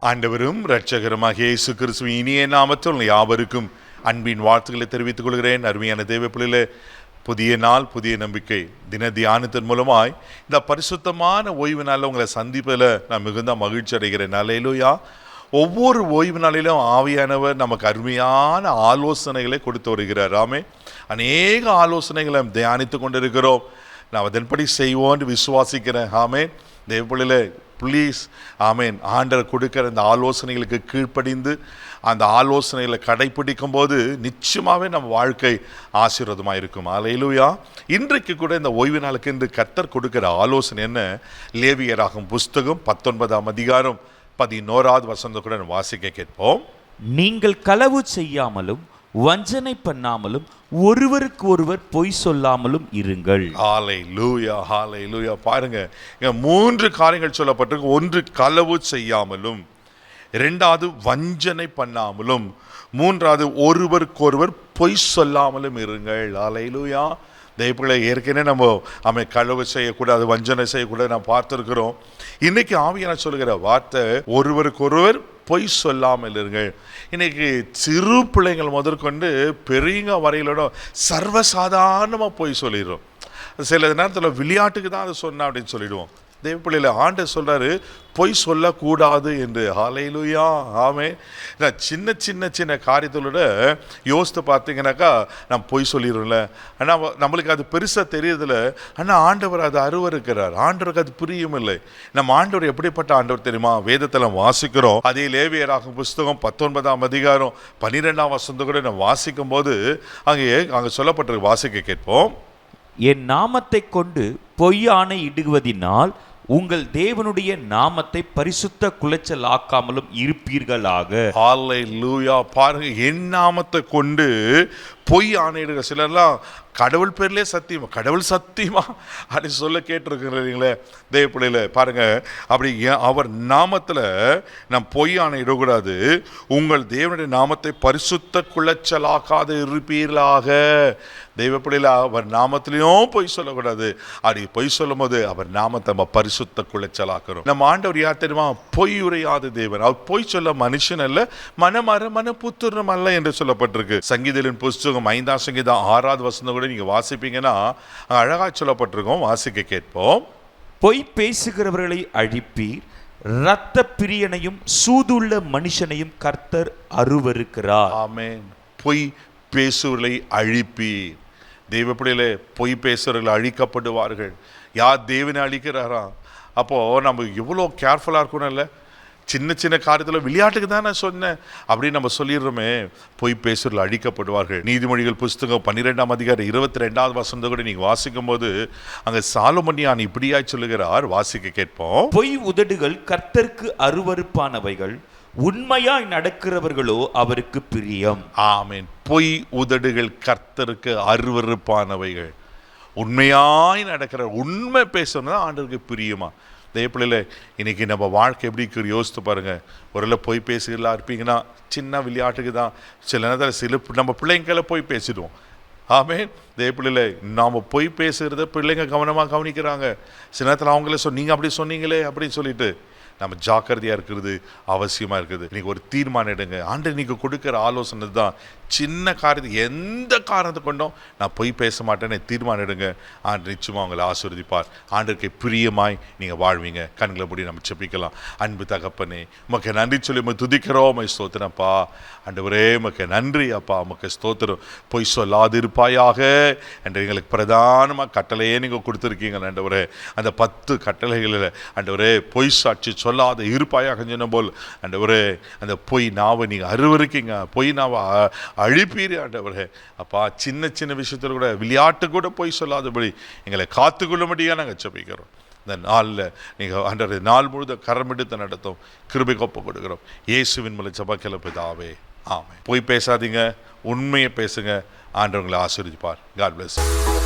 ஆண்டவரும் இரட்சகருமாகிய இயேசு கிறிஸ்துவின் இனிய நாமத்தில் யாவருக்கும் அன்பின் வாழ்த்துக்களை தெரிவித்துக் கொள்கிறேன். அருமையான தேவ பிள்ளைகளே, புதிய நாள் புதிய நம்பிக்கை தின தியானத்தின் மூலமாய் இந்த பரிசுத்தமான ஓய்வு நாளில் உங்களை சந்திப்பதில் நான் மிகுந்த மகிழ்ச்சி அடைகிறேன். அல்லேலூயா. ஒவ்வொரு ஓய்வு நாளிலும் ஆவியானவர் நமக்கு அருமையான ஆலோசனைகளை கொடுத்து வருகிறார். ஆமே, அநேக ஆலோசனைகளை தியானித்து கொண்டிருக்கிறோம். நான் அதன்படி செய்வோன்னு விசுவாசிக்கிறேன். ஆமே, தேவ பிள்ளைகளே, ப்ளீஸ் ஆமேன், ஆண்டவர் கொடுக்கிற இந்த ஆலோசனைகளுக்கு கீழ்ப்படிந்து அந்த ஆலோசனைகளை கடைப்பிடிக்கும் போது நிச்சயமாகவே நம்ம வாழ்க்கை ஆசீர்வாதமாக இருக்கும். அல்லேலூயா. இன்றைக்கு கூட இந்த ஓய்வு நாளுக்கு இன்று கர்த்தர் கொடுக்கிற ஆலோசனை என்ன? லேவியராகும் புஸ்தகம் 19ஆம் அதிகாரம் 11வது வசனத்தை கூட வாசிக்க கேட்போம். நீங்கள் களவு செய்யாமலும் வஞ்சனை பண்ணாமலும் ஒருவருக்கு ஒருவர் பொய் சொல்லாமலும் இருங்கள். ஹல்லேலூயா, ஹல்லேலூயா. பாருங்க, இங்க 3 காரியங்கள் சொல்லப்பட்டிருக்கு. ஒன்று, களவு செய்யாமலும், இரண்டாவது வஞ்சனை பண்ணாமலும், மூன்றாவது ஒருவருக்கொருவர் பொய் சொல்லாமலும் இருங்கள். ஹல்லேலூயா. தெய்வங்களை ஏற்கனவே நம்ம களவு செய்யக்கூடாது, வஞ்சனை செய்யக்கூடாது நான் பார்த்துருக்கிறோம். இன்னைக்கு ஆவியான சொல்லுகிற வார்த்தை ஒருவருக்கொருவர் பொய் சொல்லாமல் இருங்கள். இன்னைக்கு சிறு பிள்ளைங்கள் முதற்கொண்டு பெரியங்க வரையிலோட சர்வசாதாரணமாக பொய் சொல்லிடுறோம். சில நேரத்தில் விளையாட்டுக்கு தான் அதை சொன்ன அப்படின்னு சொல்லிடுவோம். தேவ பிள்ளையில ஆண்டவர் சொல்றாரு பொய் சொல்லக்கூடாது என்று. ஹல்லேலூயா. ஆமே. நான் சின்ன சின்ன சின்ன காரியத்தோட யோசித்து பார்த்தீங்கன்னாக்கா நம்ம பொய் சொல்லிடுறோம்ல. ஆனால் நம்மளுக்கு அது பெருசாக தெரியறதில்ல. ஆனால் ஆண்டவர் அது அருவருக்கிறார். ஆண்டவருக்கு அது புரியும் இல்லை. நம்ம ஆண்டவர் எப்படிப்பட்ட ஆண்டவர் தெரியுமா? வேதத்தில் வாசிக்கிறோம். அதே லேவியராகும் புஸ்தகம் 19ஆம் அதிகாரம் 12ஆம் வசனத்தை கூட நம்ம வாசிக்கும் போது அங்கே சொல்லப்பட்டிருக்கு. வாசிக்க கேட்போம். என் நாமத்தை கொண்டு பொய் ஆணை இடுவதினால் உங்கள் தேவனுடைய நாமத்தை பரிசுத்த குலைச்சல் ஆக்காமலும் இருப்பீர்களாக. ஹல்லேலூயா. பாருங்க, என் நாமத்தை கொண்டு பொய் ஆணையிடுங்க. சிலர்லாம் கடவுள் பேர்லேயே சத்தியமா, கடவுள் சத்தியமா அப்படி சொல்ல கேட்டிருக்கிறீங்களே தேவ பிள்ளையில. பாருங்க, அப்படி அவர் நாமத்தில் நாம் பொய் ஆணையிடக்கூடாது. உங்கள் தேவனுடைய நாமத்தை பரிசுத்த குலைச்சலாக்காது இருப்பீர்களாக. தெய்வ பிள்ளையில அவர் நாமத்திலையும் பொய் சொல்லக்கூடாது. அப்படி பொய் சொல்லும் போது அவர் நாமத்தை நம்ம பரிசுத்த குலைச்சலாக்கிறோம். நம்ம ஆண்டவர் யார் தெரியுமா? பொய் உரையாத தேவன். அவர் பொய் சொல்ல மனுஷன் அல்ல, மன புத்திரம் அல்ல என்று சொல்லப்பட்டிருக்கு. சங்கீதத்தின் புஸ்தகம் 5ஆம் சங்கீதம் 6வது வசனம் கூட நீங்க வாசிப்பீங்கன்னா அழகா சொல்லப்பட்டிருக்கோம். வாசிக்க கேட்போம். பொய் பேசுகிறவர்களை அழிப்பீர், இரத்த பிரியனையும் சூதுள்ள மனுஷனையும் கர்த்தர் அருவருக்கிறார். ஆமென். பொய் பேசுவர்களை அழிப்பீர். தெய்வ பிள்ளைகளே, பொய் பேசுறவர்கள் அழிக்கப்படுவார்கள். யார்? தேவனை அழிக்கிறாரா? அப்போ நம்ம எவ்வளோ கேர்ஃபுல்லாக இருக்கணும் இல்லை? சின்ன சின்ன காரியத்தில் விளையாட்டுக்கு தான் நான் சொன்னேன் அப்படின்னு நம்ம சொல்லிடுறோமே. பொய் பேசுறவர்கள் அழிக்கப்படுவார்கள். நீதிமொழிகள் புஸ்தகம் 12ஆம் அதிகாரம் 22வது வசனத்தை கூட நீங்க வாசிக்கும் போது அங்க சாலமோன் இப்படியாய் சொல்லுகிறார். வாசிக்க கேட்போம். பொய் உதடுகள் கர்த்தருக்கு அருவருப்பானவைகள், உண்மையாய் நடக்கிறவர்களோ அவருக்கு பிரியம். ஆமென். பொய் உதடுகள் கர்த்தருக்கு அருவருப்பானவைகள், உண்மையாய் நடக்கிற உண்மை பேசணும் ஆண்டவருக்கு பிரியமா. தேவப்பிள்ளையில இன்னைக்கு நம்ம வாழ்க்கை எப்படி இருக்குது யோசித்து பாருங்க. ஒருவேளை பொய் பேசுகிறதா இருப்பீங்கன்னா சின்ன விளையாட்டுக்கு தான். சில நேரத்தில் நம்ம பிள்ளைங்களை போய் பேசிடுவோம். ஆமென். தேவப்பிள்ளையில நாம் பொய் பேசுகிறத பிள்ளைங்க கவனமாக கவனிக்கிறாங்க. சில நேரத்தில் அவங்களே நீங்கள் அப்படி சொன்னீங்களே அப்படின்னு சொல்லிட்டு நம்ம ஜாக்கிரதையாக இருக்கிறது அவசியமாக இருக்குது. இன்னைக்கு ஒரு தீர்மானம் எடுங்க. ஆண்டவர் நீங்கள் கொடுக்குற ஆலோசனை தான். சின்ன காரியத்தை எந்த காரணத்தை கொண்டும் நான் பொய் பேச மாட்டேன்னு தீர்மானம் எடுங்க. ஆண்டு நிச்சயமாக உங்களை ஆசீர்வதிப்பார். ஆண்டவருக்கு பிரியமாய் நீங்கள் வாழ்வீங்க. கண்களை மூடி நம்ம செபிக்கலாம். அன்பு தகப்பனே, உமக்கு நன்றி சொல்லி உமக்கு துதிக்கிறோம். உமக்கு ஸ்தோத்திரப்பா. ஆண்டவரே, உமக்கு நன்றி அப்பா. உமக்கு ஸ்தோத்திரம். பொய் சொல்லாது இருப்பாயாக என்று எங்களுக்கு பிரதானமாக கட்டளையே நீங்கள் கொடுத்துருக்கீங்க ஆண்டவரே. அந்த 10 கட்டளைகளில் ஆண்டவரே பொய் சாட்சி சொல்லாத இருப்பாயாக சொன்ன போல் ஆண்டவரே அந்த பொய் நாவை நீங்கள் அருவருக்கீங்க. பொய் நாவை அழிப்பீர் ஆண்டவரே. அப்பா, சின்ன சின்ன விஷயத்தில் கூட விளையாட்டு கூட பொய் சொல்லாதபடி எங்களை காத்துக்கொள்ளும்படியாக நாங்கள் ஜெபிக்கிறோம். இந்த நாளில் நீங்கள் ஆண்டவரே நாள் முழுதும் கரமெடுத்து நடத்தும் கிருபை கொப்பு கொடுக்கிறோம். இயேசுவின் மூலம் ஜெபக்கேல பிதாவே, ஆமென். பொய் பேசாதீங்க, உண்மையை பேசுங்க. ஆண்டவங்களை ஆசீர்வதிப்பார். God bless you.